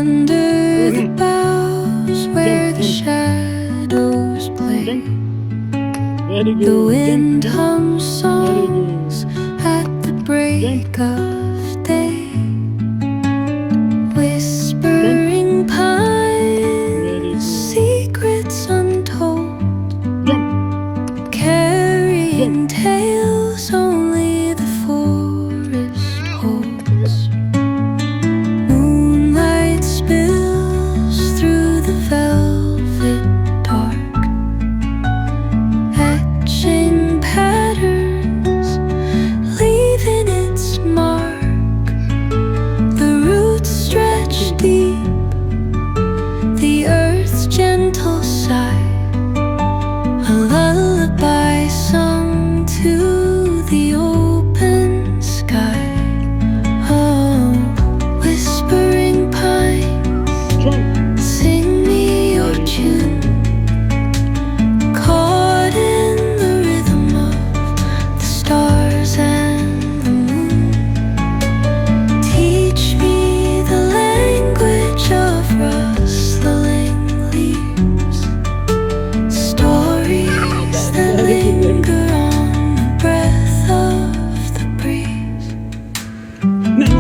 Under the boughs where the shadows play, Very good. the wind hums songs at the break of day. Whispering pines, secrets untold, carrying tales only the forest holds. Moonlight spills through the velvet dark, etching patterns, leaving its mark. The roots stretch deep, the earth's gentle sigh, a lullaby sung to the open sky. Oh, whispering pines, sing me your tune, caught in the rhythm of the stars and the moon. Teach me the language of rustling leaves, stories that linger on the breath of the breeze. No, ऐसे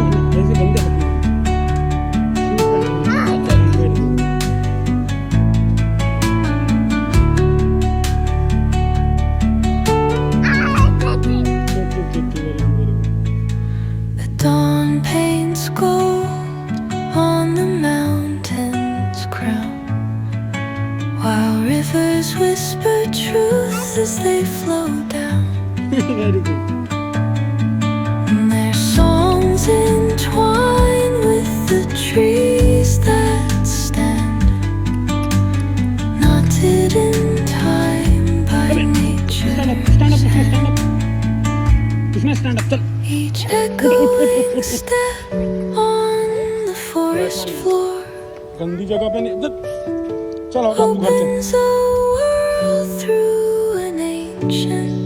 बंदे होते हैं। The dawn paints gold on the mountain's crown, while rivers whisper truth as they flow down. Very good. And their songs entwine with the trees that stand, knotted in time by nature's Stand up, hand. stand up. इसमें stand up, चल। Each echoing step on the forest floor गंदी जगह पे नहीं, चलो अब घर चल। opens a world through an ancient